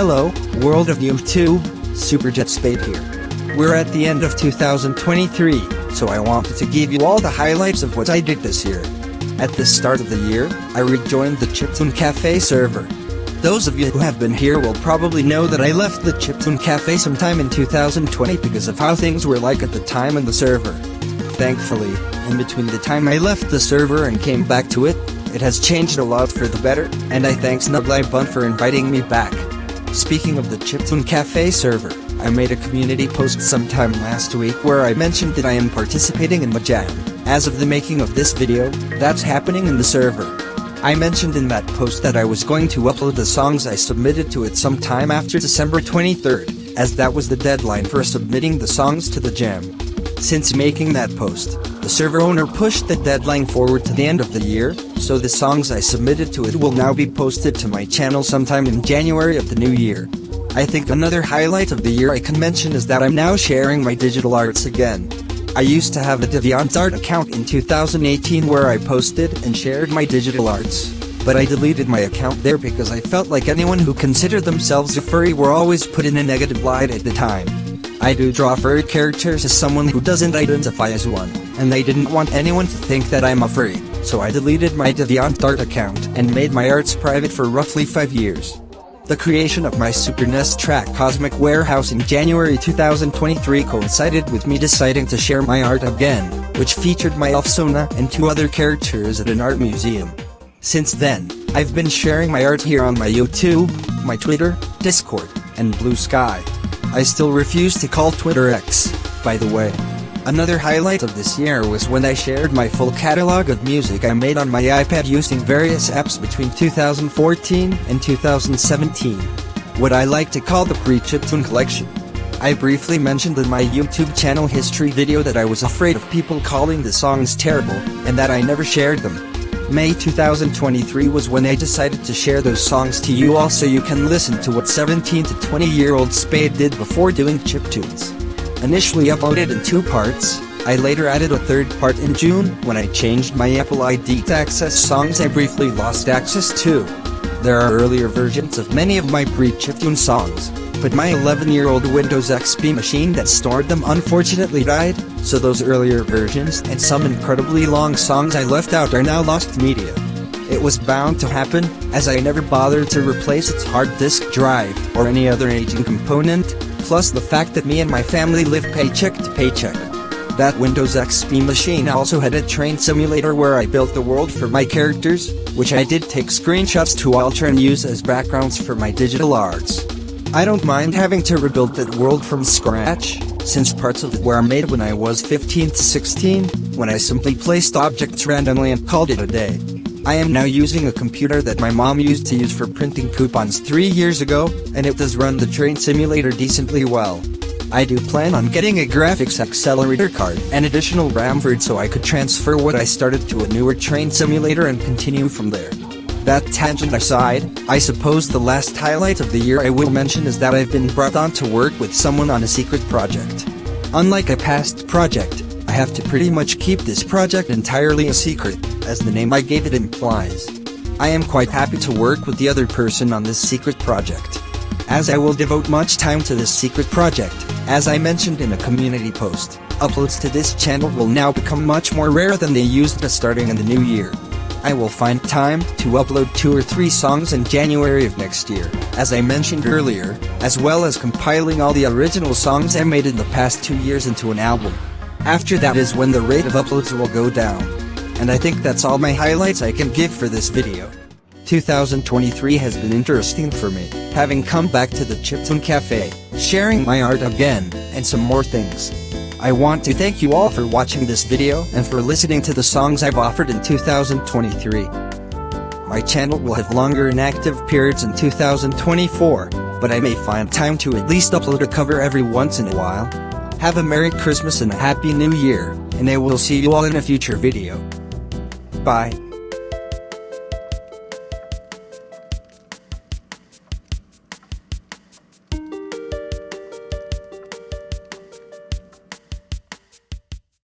Hello, world of YouTube, SuperJet Spade here. We're at the end of 2023, so I wanted to give you all the highlights of what I did this year. At the start of the year, I rejoined the Chiptune Cafe server. Those of you who have been here will probably know that I left the Chiptune Cafe sometime in 2020 because of how things were like at the time in the server. Thankfully, in between the time I left the server and came back to it, it has changed a lot for the better, and I thank Snuglibun for inviting me back. Speaking of the Chiptune Cafe server, I made a community post sometime last week where I mentioned that I am participating in the jam. As of the making of this video, that's happening in the server. I mentioned in that post that I was going to upload the songs I submitted to it sometime after December 23rd, as that was the deadline for submitting the songs to the jam. Since making that post, the server owner pushed the deadline forward to the end of the year, so the songs I submitted to it will now be posted to my channel sometime in January of the new year. I think another highlight of the year I can mention is that I'm now sharing my digital arts again. I used to have a DeviantArt account in 2018 where I posted and shared my digital arts, but I deleted my account there because I felt like anyone who considered themselves a furry were always put in a negative light at the time. I do draw furry characters as someone who doesn't identify as one, and I didn't want anyone to think that I'm a furry, so I deleted my DeviantArt account and made my arts private for roughly 5 years. The creation of my Super NES track Cosmic Warehouse in January 2023 coincided with me deciding to share my art again, which featured my elf Sona and 2 other characters at an art museum. Since then, I've been sharing my art here on my YouTube, my Twitter, Discord, and Blue Sky. I still refuse to call Twitter X, by the way. Another highlight of this year was when I shared my full catalog of music I made on my iPad using various apps between 2014 and 2017. What I like to call the pre-chiptune collection. I briefly mentioned in my YouTube channel history video that I was afraid of people calling the songs terrible, and that I never shared them. May 2023 was when I decided to share those songs to you all so you can listen to what 17 to 20-year-old Spade did before doing chiptunes. Initially uploaded in 2 parts, I later added a 3rd part in June when I changed my Apple ID to access songs I briefly lost access to. There are earlier versions of many of my pre-chiptune songs, but my 11-year-old Windows XP machine that stored them unfortunately died, so those earlier versions and some incredibly long songs I left out are now lost media. It was bound to happen, as I never bothered to replace its hard disk drive or any other aging component, plus the fact that me and my family live paycheck to paycheck. That Windows XP machine also had a train simulator where I built the world for my characters, which I did take screenshots to alter and use as backgrounds for my digital arts. I don't mind having to rebuild that world from scratch, since parts of it were made when I was 15 to 16, when I simply placed objects randomly and called it a day. I am now using a computer that my mom used to use for printing coupons 3 years ago, and it does run the train simulator decently well. I do plan on getting a graphics accelerator card and additional RAM for it so I could transfer what I started to a newer train simulator and continue from there. That tangent aside, I suppose the last highlight of the year I will mention is that I've been brought on to work with someone on a secret project. Unlike a past project, I have to pretty much keep this project entirely a secret, as the name I gave it implies. I am quite happy to work with the other person on this secret project, as I will devote much time to this secret project. As I mentioned in a community post, uploads to this channel will now become much more rare than they used to starting in the new year. I will find time to upload 2 or 3 songs in January of next year, as I mentioned earlier, as well as compiling all the original songs I made in the past 2 years into an album. After that is when the rate of uploads will go down. And I think that's all my highlights I can give for this video. 2023 has been interesting for me, having come back to the Chiptune Cafe, sharing my art again, and some more things. I want to thank you all for watching this video and for listening to the songs I've offered in 2023. My channel will have longer inactive periods in 2024, but I may find time to at least upload a cover every once in a while. Have a Merry Christmas and a Happy New Year, and I will see you all in a future video. Bye.